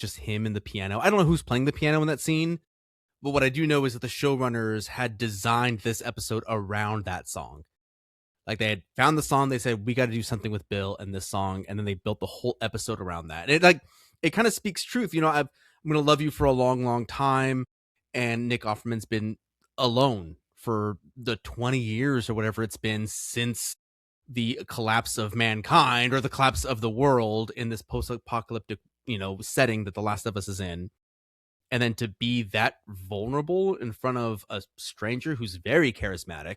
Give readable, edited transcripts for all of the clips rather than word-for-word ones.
just him and the piano. I don't know who's playing the piano in that scene, but what I do know is that the showrunners had designed this episode around that song. Like they had found the song, they said we got to do something with Bill and this song, and then they built the whole episode around that. And it kind of speaks truth. I'm gonna love you for a long, long time, and Nick Offerman's been alone for the 20 years or whatever it's been since the collapse of mankind or the collapse of the world in this post-apocalyptic setting that The Last of Us is in. And then to be that vulnerable in front of a stranger who's very charismatic.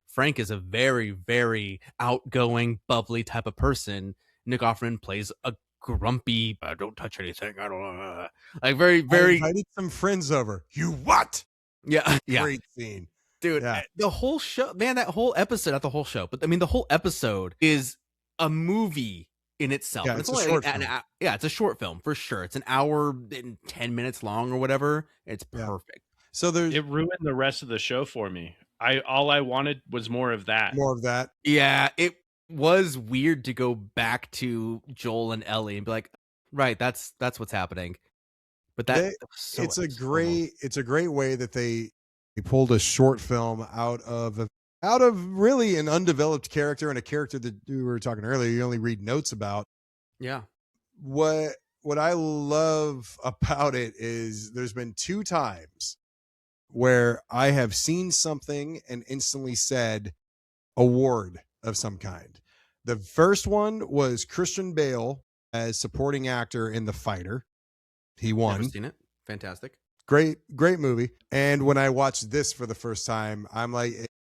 Frank is a very, very outgoing, bubbly type of person. Nick Offerman plays a grumpy, don't touch anything. I don't know. Like very, very. I invited some friends over. You what? Yeah. Great scene. Dude, the whole show, man, that whole episode, not the whole show, but I mean, the whole episode is a movie in itself. Yeah, it's a short film. It's a short film for sure. It's an hour and 10 minutes long or whatever. It's perfect. So it ruined the rest of the show for me. All I wanted was more of that. Yeah, it was weird to go back to Joel and Ellie and be like, right, that's what's happening. But it's a great way that they pulled a short film out of really an undeveloped character and a character that we were talking earlier you only read notes about. Yeah. What I love about it is there's been 2 times where I have seen something and instantly said award of some kind. The first one was Christian Bale as supporting actor in The Fighter. He won. Never seen it. Fantastic. Great movie. And when I watched this for the first time, I'm like,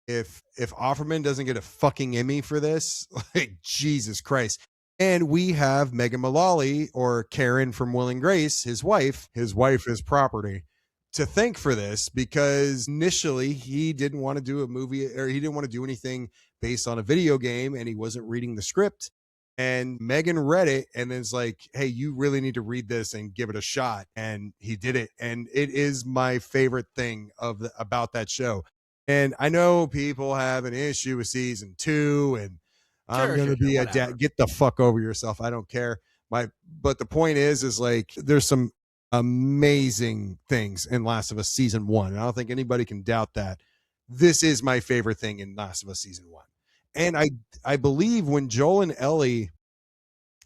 if Offerman doesn't get a fucking Emmy for this, like Jesus Christ. And we have Megan Mullally, or Karen from Will and Grace, his wife is property, to thank for this, because initially he didn't want to do a movie, or he didn't want to do anything based on a video game, and he wasn't reading the script. And Megan read it and is like, hey, you really need to read this and give it a shot. And he did it. And it is my favorite thing about that show. And I know people have an issue with season 2, and I'm going to be a dad. Get the fuck over yourself. I don't care. But the point is like, there's some amazing things in Last of Us season 1. And I don't think anybody can doubt that. This is my favorite thing in Last of Us season 1. And I believe when Joel and Ellie,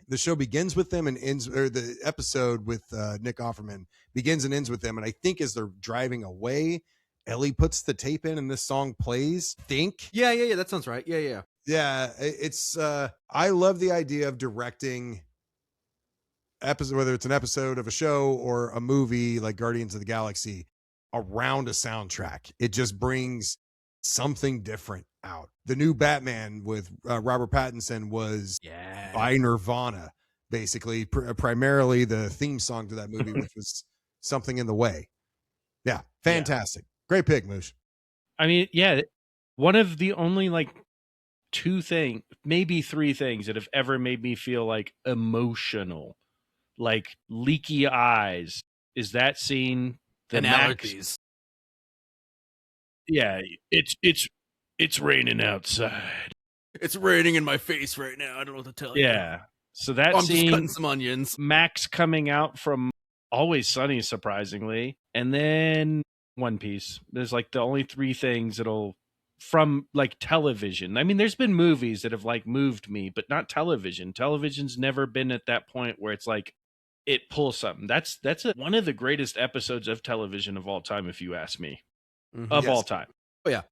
the show begins with them and ends, or the episode with Nick Offerman begins and ends with them. And I think as they're driving away, Ellie puts the tape in and this song plays. Yeah. That sounds right. Yeah. It's I love the idea of directing episode, whether it's an episode of a show or a movie like Guardians of the Galaxy, around a soundtrack. It just brings something different out. The new Batman with Robert Pattinson was by Nirvana, basically, primarily the theme song to that movie, which was Something in the Way. Yeah, fantastic. Great pick, Moosh. I mean, one of the only like 2 things, maybe 3 things that have ever made me feel like emotional, like leaky eyes, is that scene. And allergies. Yeah, it's raining outside. It's raining in my face right now. I don't know what to tell you. Yeah. So that I'm scene, just cutting some onions. Max coming out from Always Sunny, surprisingly, and then One Piece. There's like the only 3 things that'll, from like television. I mean, there's been movies that have like moved me, but not television. Television's never been at that point where it's like it pulls something. That's one of the greatest episodes of television of all time, if you ask me. All time. Oh yeah.